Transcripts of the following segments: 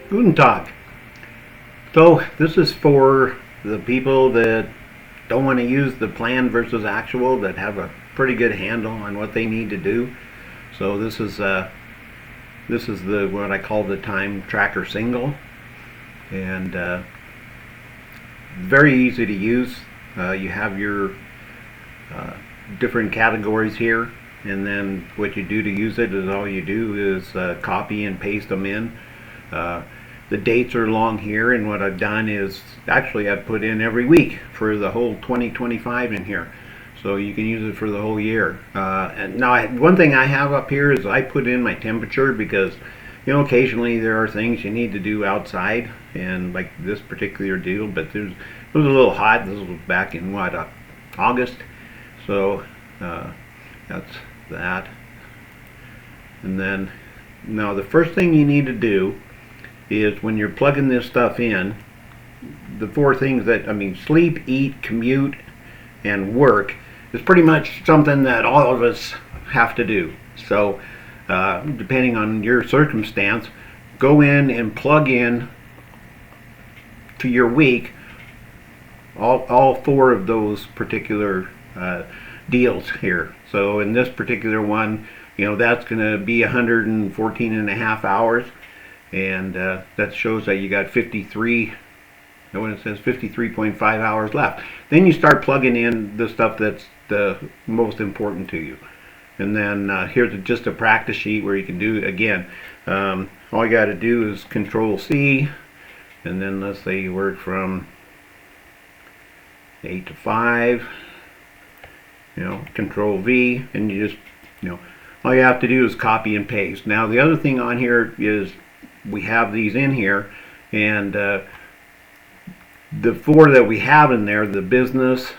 Guten Tag. So this is for the people that don't want to use the plan versus actual, that have a pretty good handle on what they need to do. So this is the what I call the time tracker single, and very easy to use. You have your different categories here, and then what you do to use it is all you do is copy and paste them in. The dates are along here, and what I've done is actually I've put in every week for the whole 2025 in here, so you can use it for the whole year. And now one thing I have up here is I put in my temperature, because occasionally there are things you need to do outside, and like this particular deal, but it was a little hot. This was back in August, so that's that. And then now the first thing you need to do is, when you're plugging this stuff in, the four things that, sleep, eat, commute, and work is pretty much something that all of us have to do. So depending on your circumstance, go in and plug in to your week all four of those particular deals here. So in this particular one, that's going to be 114 and a half hours. And that shows that you got 53, when it says 53.5 hours left. Then you start plugging in the stuff that's the most important to you. And then here's just a practice sheet where you can do it again. All you got to do is Control C, and then let's say you work from 8 to 5, Control V, and you just, all you have to do is copy and paste. Now the other thing on here is, we have these in here, and the four that we have in there, the business,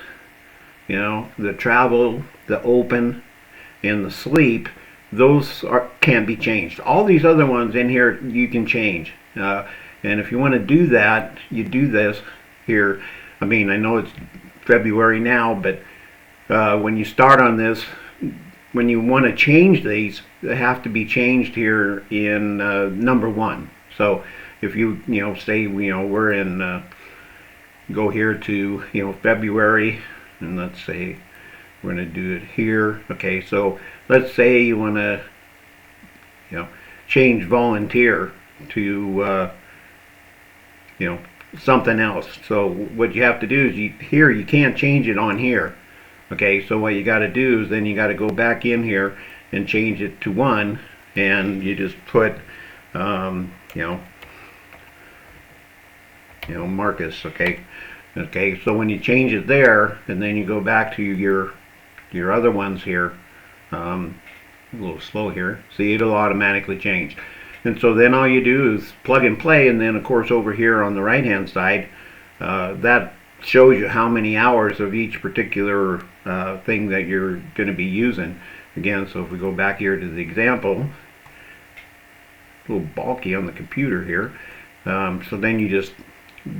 the travel, the open, and the sleep, those can't be changed. All these other ones in here you can change, and if you want to do that, you do this here. I know it's February now, but when you start on this, when you want to change these, they have to be changed here in number 1. So if you say we're in go here to February, and let's say we're going to do it here. Okay, so let's say you want to change volunteer to something else. So what you have to do is, you can't change it on here. Okay, so what you got to do is, then you got to go back in here and change it to 1, and you just put Marcus. Okay, so when you change it there, and then you go back to your other ones here, a little slow here, see, it'll automatically change. And so then all you do is plug and play, and then of course over here on the right hand side, that shows you how many hours of each particular thing that you're going to be using. Again, so if we go back here to the example, a little bulky on the computer here, so then you just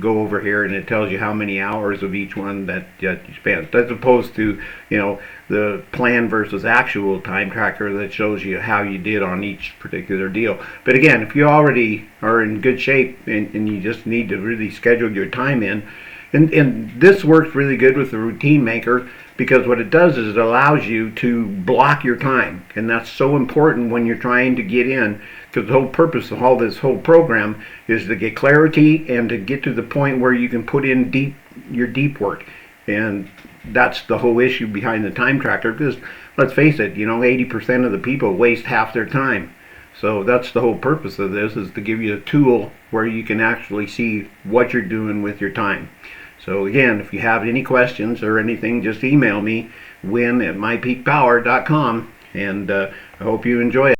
go over here, and it tells you how many hours of each one that you spent, as opposed to the plan versus actual time tracker that shows you how you did on each particular deal. But again, if you already are in good shape, and you just need to really schedule your time in, and this works really good with the Routine Maker, because what it does is it allows you to block your time, and that's so important when you're trying to get in, because the whole purpose of all this whole program is to get clarity and to get to the point where you can put in your deep work. And that's the whole issue behind the time tracker, because let's face it, 80% of the people waste half their time. So that's the whole purpose of this, is to give you a tool where you can actually see what you're doing with your time. So again, if you have any questions or anything, just email me, win@mypeakpower.com, and I hope you enjoy it.